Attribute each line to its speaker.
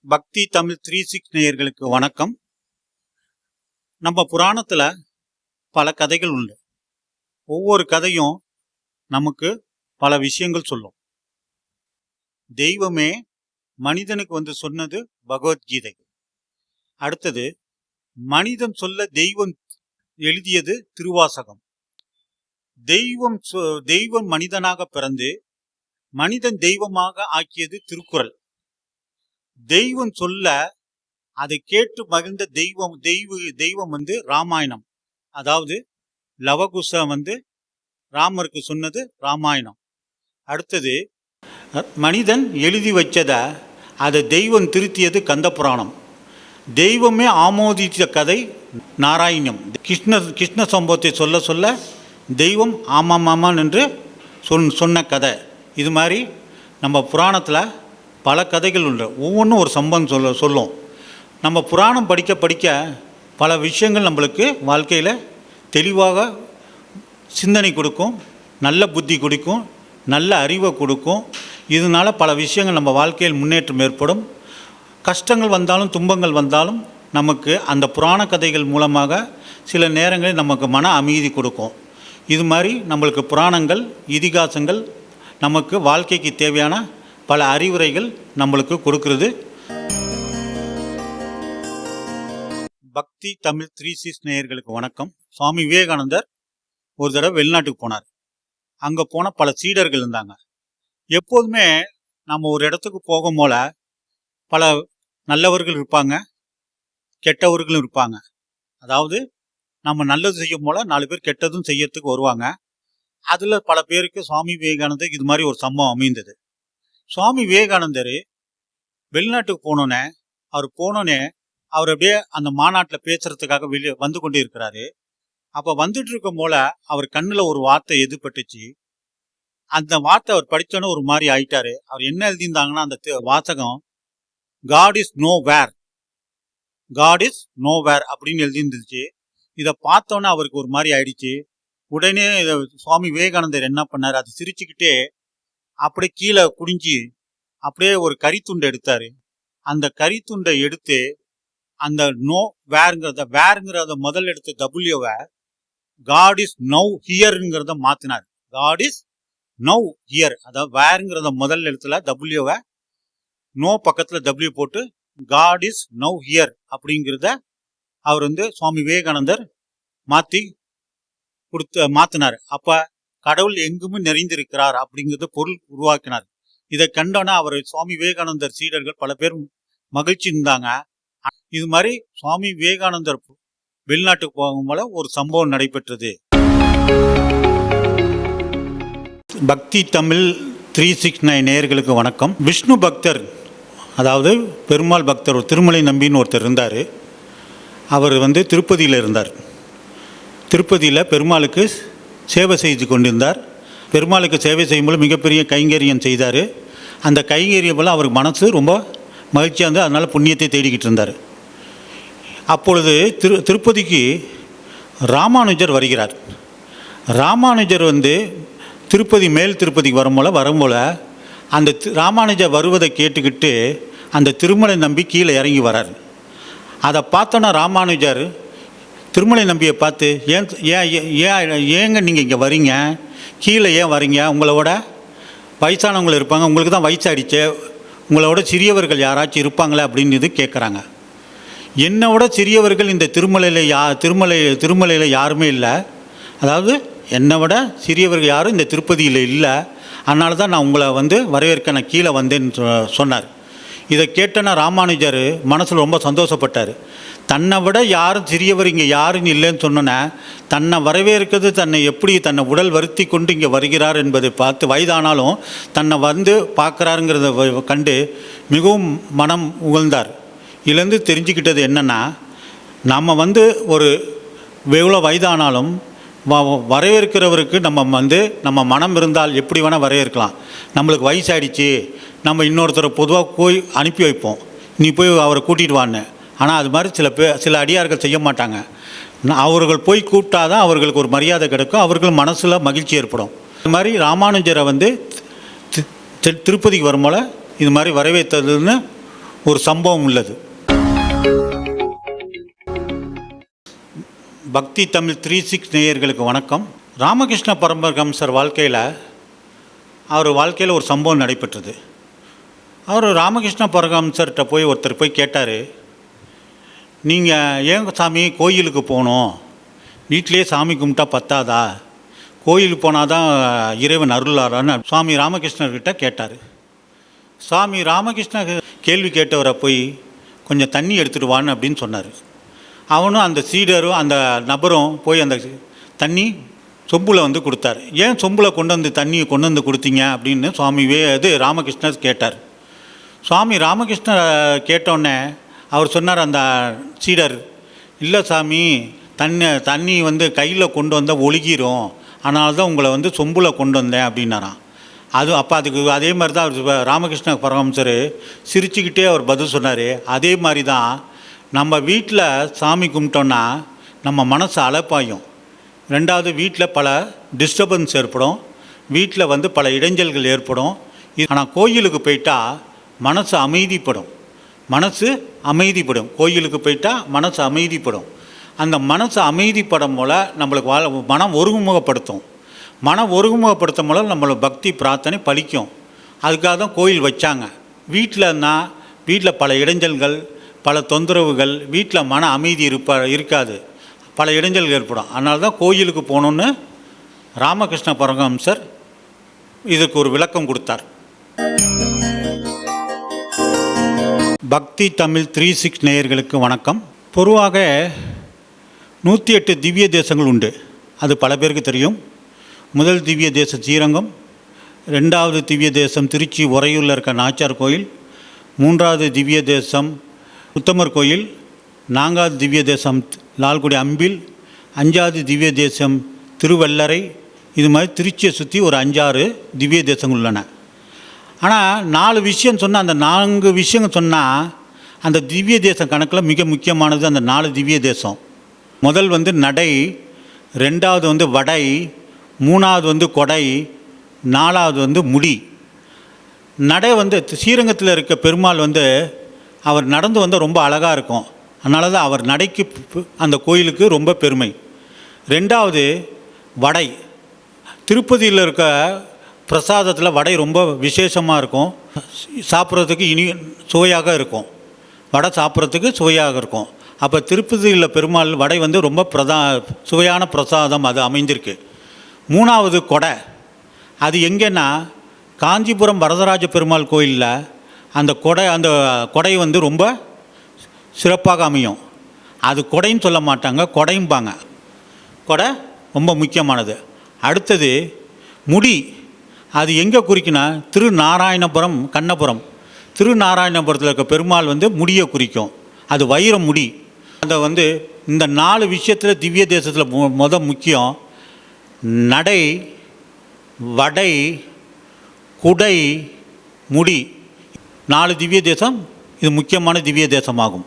Speaker 1: பக்தி தமிழ் 36 நேயர்களுக்கு வணக்கம். நம்ம புராணத்துல பல கதைகள் உண்டு. ஒவ்வொரு கதையும் நமக்கு பல விஷயங்கள் சொல்லும். தெய்வமே மனிதனுக்கு வந்து சொன்னது பகவத்கீதை. அடுத்தது மனிதன் சொல்ல தெய்வம் எழுதியது திருவாசகம். தெய்வம் மனிதனாக பிறந்து மனிதன் தெய்வமாக ஆக்கியது திருக்குறள். தெய்வம் சொல்ல அதை கேட்டு மகிழ்ந்த தெய்வம் வந்து ராமாயணம். அதாவது லவகுச வந்து ராமருக்கு சொன்னது ராமாயணம். அடுத்தது மனிதன் எழுதி வச்சத அதை தெய்வம் திருத்தியது கந்த புராணம். தெய்வமே ஆமோதித்த கதை நாராயணம். கிருஷ்ண சம்பவத்தை சொல்ல சொல்ல தெய்வம் ஆமாம் என்று சொன்ன கதை. இது மாதிரி நம்ம புராணத்தில் பல கதைகள் உண்டு. ஒவ்வொன்றும் ஒரு சம்பவம் சொல்லும். நம்ம புராணம் படிக்க படிக்க பல விஷயங்கள் நம்மளுக்கு வாழ்க்கையில் தெளிவாக சிந்தனை கொடுக்கும், நல்ல புத்தி கொடுக்கும், நல்ல அறிவை கொடுக்கும். இதனால் பல விஷயங்கள் நம்ம வாழ்க்கையில் முன்னேற்றம் ஏற்படும். கஷ்டங்கள் வந்தாலும் துன்பங்கள் வந்தாலும் நமக்கு அந்த புராண கதைகள் மூலமாக சில நேரங்களில் நமக்கு மன அமைதி கொடுக்கும். இது மாதிரி நம்மளுக்கு புராணங்கள் இதிகாசங்கள் நமக்கு வாழ்க்கைக்கு தேவையான பல அறிவுரைகள் நம்மளுக்கு கொடுக்கிறது. பக்தி தமிழ் 36 நேயர்களுக்கு வணக்கம். சுவாமி விவேகானந்தர் ஒரு தடவை வெளிநாட்டுக்கு போனார். அங்கே போன பல சீடர்கள் இருந்தாங்க. எப்போதுமே நம்ம ஒரு இடத்துக்கு போகும் போல பல நல்லவர்கள் இருப்பாங்க, கெட்டவர்களும் இருப்பாங்க. அதாவது நம்ம நல்லது செய்யும் போல 4 பேர் கெட்டதும் செய்யறதுக்கு வருவாங்க. அதில் பல பேருக்கு சுவாமி விவேகானந்தர் இது மாதிரி ஒரு சம்பவம் அமைந்தது. சுவாமி விவேகானந்தர் வெளிநாட்டுக்கு போனோன்னே அவர் அப்படியே அந்த மாநாட்டில் பேசுறதுக்காக வெளியே வந்து கொண்டு இருக்கிறாரு. அப்போ வந்துட்டு இருக்கும் போல அவர் கண்ணில் ஒரு வார்த்தை எதிர்பட்டுச்சு. அந்த வார்த்தை அவர் படித்தோன்னே ஒரு மாதிரி ஆயிட்டாரு. அவர் என்ன எழுதியிருந்தாங்கன்னா அந்த வாசகம் காட் இஸ் நோ வேர் அப்படின்னு எழுதியிருந்துச்சு. இதை பார்த்தோன்னே அவருக்கு ஒரு மாதிரி ஆயிடுச்சு. உடனே சுவாமி விவேகானந்தர் என்ன பண்ணார், அது சிரிச்சுக்கிட்டே அப்படியே கீழே குடிஞ்சி அப்படியே ஒரு கரித்துண்டை எடுத்தாரு. அந்த கரித்துண்டை எடுத்து அந்த நோ வேருங்கிறத முதல் எடுத்த டபிள்யூவை காட் இஸ் நவ் ஹியர்ங்கிறத மாத்தினார். காட் இஸ் நவ் ஹியர், அதாவது வேருங்கிறத முதல் எழுத்துல டபிள்யூவை நோ பக்கத்துல டபிள்யூ போட்டு காட் இஸ் நவ் ஹியர் அப்படிங்கிறத அவர் வந்து சுவாமி விவேகானந்தர் மாத்தினார். அப்ப கடவுள் எங்குமே நிறைந்திருக்கிறார் அப்படிங்கிறத பொருள் உருவாக்கினார். இதை கண்டோன்னா அவர் சுவாமி விவேகானந்தர் சீடர்கள் பல பேர் மகிழ்ச்சி இருந்தாங்க. இது மாதிரி சுவாமி விவேகானந்தர் வெளிநாட்டுக்கு போகும் போல ஒரு சம்பவம் நடைபெற்றது. பக்தி தமிழ் 369 நேயர்களுக்கு வணக்கம். விஷ்ணு பக்தர், அதாவது பெருமாள் பக்தர், ஒரு திருமலை நம்பின்னு ஒருத்தர் இருந்தார். அவர் வந்து திருப்பதியில் இருந்தார். திருப்பதியில் பெருமாளுக்கு சேவை செய்து கொண்டிருந்தார். பெருமாளுக்கு சேவை செய்யும்போது மிகப்பெரிய கைங்கரியம் செய்தார். அந்த கைங்கரியம் போல் அவருக்கு மனசு ரொம்ப மகிழ்ச்சியாக இருந்தது. அதனால் புண்ணியத்தை தேடிக்கிட்டு இருந்தார். அப்பொழுது திருப்பதிக்கு ராமானுஜர் வருகிறார். ராமானுஜர் வந்து மேல் திருப்பதிக்கு வரும்போல அந்த ராமானுஜர் வருவதை கேட்டுக்கிட்டு அந்த திருமலை நம்பி கீழே இறங்கி வரார். அதை பார்த்தோன்னா ராமானுஜர் திருமலை நம்பியை பார்த்து ஏங்க நீங்கள் இங்கே வரீங்க, கீழே ஏன் வரீங்க, உங்களோட வயசானவங்க இருப்பாங்க, உங்களுக்கு தான் வயசாகிடுச்சு, உங்களோட சிறியவர்கள் யாராச்சும் இருப்பாங்களே அப்படின்னு இது கேட்குறாங்க. என்னோட சிறியவர்கள் இந்த திருமலையில் யாருமே இல்லை. அதாவது என்னை விட சிறியவர்கள் யாரும் இந்த திருப்பதியில் இல்லை. அதனால தான் நான் உங்களை வந்து வரவேற்க நான் கீழே வந்தேன்னு சொன்னார். இதை கேட்டேன்னா ராமானுஜர் மனசில் ரொம்ப சந்தோஷப்பட்டார். தன்னை விட யாரும் சிறியவர் இங்கே யாரும் இல்லைன்னு சொன்னோன்னே தன்னை வரவேற்கிறது, தன்னை உடல் வருத்தி கொண்டு இங்கே வருகிறார் என்பதை பார்த்து வயதானாலும் தன்னை வந்து பார்க்குறாருங்கிறத கண்டு மிகவும் மனம் உகழ்ந்தார். இதுலேருந்து தெரிஞ்சுக்கிட்டது என்னென்னா, நம்ம வந்து ஒரு எவ்வளோ வயதானாலும் வரவேற்கிறவருக்கு நம்ம மனம் இருந்தால் எப்படி வேணால் வரவேற்கலாம். நம்மளுக்கு வயசாகிடுச்சு, நம்ம இன்னொருத்தரை பொதுவாக போய் அனுப்பி வைப்போம், நீ போய் அவரை கூட்டிகிட்டு வான்னு. ஆனால் அது மாதிரி சில அடியார்கள் செய்ய மாட்டாங்க. அவர்கள் போய் கூப்பிட்டாதான் அவர்களுக்கு ஒரு மரியாதை கிடைக்கும், அவர்கள் மனசில் மகிழ்ச்சி ஏற்படும். இது மாதிரி ராமானுஜரை வந்து திருப்பதிக்கு வரும்போல இது மாதிரி வரவேற்றதுன்னு ஒரு சம்பவம் உள்ளது. பக்தி தமிழ் 36 நேயர்களுக்கு வணக்கம். ராமகிருஷ்ண பரமஹம்சர் வாழ்க்கையில் ஒரு சம்பவம் நடைபெற்றது. அவர் ராமகிருஷ்ண பரமஹம்சர்கிட்ட ஒருத்தர் போய் கேட்டார், நீங்கள் ஏன் சாமி கோயிலுக்கு போகணும், வீட்டிலே சாமி கும்பிட்டா பத்தாதா, கோயிலுக்கு போனால் தான் இறைவன் அருளாரான்னு சுவாமி ராமகிருஷ்ணர்கிட்ட கேட்டார். சுவாமி ராமகிருஷ்ணர் கேள்வி கேட்டவரை போய் கொஞ்சம் தண்ணி எடுத்துகிட்டு வான்னு அப்படின்னு சொன்னார். அவனும் அந்த சீடரும் அந்த நபரும் போய் அந்த தண்ணி சொம்பில் வந்து கொடுத்தாரு. ஏன் சொம்பில் தண்ணியை கொண்டு வந்து கொடுத்தீங்க அப்படின்னு ராமகிருஷ்ணர் கேட்டார். சுவாமி ராமகிருஷ்ணர் கேட்டோடனே அவர் சொன்னார், அந்த சீடர், இல்லை சாமி, தண்ணி வந்து கையில் கொண்டு வந்தால் ஒழுகிரும், அதனால தான் உங்களை வந்து சொம்பில் கொண்டு வந்தேன் அப்படின்னாராம். அதுக்கு அதே மாதிரி தான் அவர் ராமகிருஷ்ண பரமஹம்சர் சிரிச்சுக்கிட்டே அவர் பதில் சொன்னார். அதே மாதிரி தான் நம்ம வீட்டில் சாமி கும்பிட்டோன்னா நம்ம மனசு அலப்பாயும். ரெண்டாவது, வீட்டில் பல டிஸ்டர்பன்ஸ் ஏற்படும், வீட்டில் வந்து பல இடைஞ்சல்கள் ஏற்படும். ஆனால் கோயிலுக்கு போயிட்டா மனசு அமைதிப்படும். கோயிலுக்கு போயிட்டா மனசு அமைதிப்படும். அந்த மனசு அமைதிப்படும் போல் நம்மளுக்கு மனம் ஒருமுகப்படுத்தும் போல் நம்மளோட பக்தி பிரார்த்தனை பலிக்கும். அதுக்காக தான் கோயில் வச்சாங்க. வீட்டில் பல இடைஞ்சல்கள், பல தொந்தரவுகள், வீட்டில் மன அமைதி இருக்காது, பல இடைஞ்சல்கள் ஏற்படும். அதனால தான் கோயிலுக்கு போகணுன்னு ராமகிருஷ்ண பரமஹம்சர் இதுக்கு ஒரு விளக்கம் கொடுத்தார். பக்தி தமிழ் 36 நேயர்களுக்கு வணக்கம். பொதுவாக 108 திவ்ய தேசங்கள் உண்டு. அது பல பேருக்கு தெரியும். முதல் திவ்ய தேசம் ஸ்ரீரங்கம், 2வது திவ்ய தேசம் திருச்சி உறையூரில் இருக்க நாச்சியார் கோயில், 3வது திவ்ய தேசம் உத்தமர் கோயில், 4வது திவ்ய தேசம் லால்குடி அம்பில், 5வது திவ்ய தேசம் திருவல்லரை. இது மாதிரி திருச்சியை சுற்றி ஒரு 5-6 திவ்ய தேசங்கள் உள்ளன. ஆனால் 4 விஷயம் சொன்னால், அந்த 4 விஷயங்கள் சொன்னால் அந்த திவ்ய தேசம் கணக்கில் மிக முக்கியமானது அந்த 4 திவ்ய தேசம். முதல் வந்து நடை, 2வது வந்து வடை, 3வது வந்து கொடை, 4வது வந்து முடி. நடை வந்து ஸ்ரீரங்கத்தில் இருக்க பெருமாள் வந்து அவர் நடந்து வந்து ரொம்ப அழகாக இருக்கும். அதனால தான் அவர் நடைக்கு அந்த கோயிலுக்கு ரொம்ப பெருமை. 2வது வடை, திருப்பதியில் இருக்க பிரசாதத்தில் வடை ரொம்ப விசேஷமாக இருக்கும், சாப்பிட்றதுக்கு சுவையாக இருக்கும். வடை சாப்பிட்றதுக்கு சுவையாக இருக்கும். அப்போ திருப்பதியில் பெருமாள் வடை வந்து ரொம்ப சுவையான பிரசாதம் அது அமைந்திருக்கு. 3வது கொடை, அது எங்கேன்னா காஞ்சிபுரம் வரதராஜ பெருமாள் கோயிலில் அந்த கொடை வந்து ரொம்ப சிறப்பாக அமையும். அது கொடைன்னு சொல்ல மாட்டாங்க, கொடைம்பாங்க. கொடை ரொம்ப முக்கியமானது. அடுத்தது முடி, அது எங்கே குறிக்குன்னா திருநாராயணபுரம், கண்ணபுரம். திருநாராயணபுரத்தில் இருக்க பெருமாள் வந்து முடியை குறிக்கும், அது வைர முடி. அந்த வந்து இந்த 4 விஷயத்தில் திவ்ய தேசத்தில் முக்கியம். நடை, வடை, குடை, முடி, 4 திவ்ய தேசம். இது முக்கியமான திவ்ய தேசமாகும்.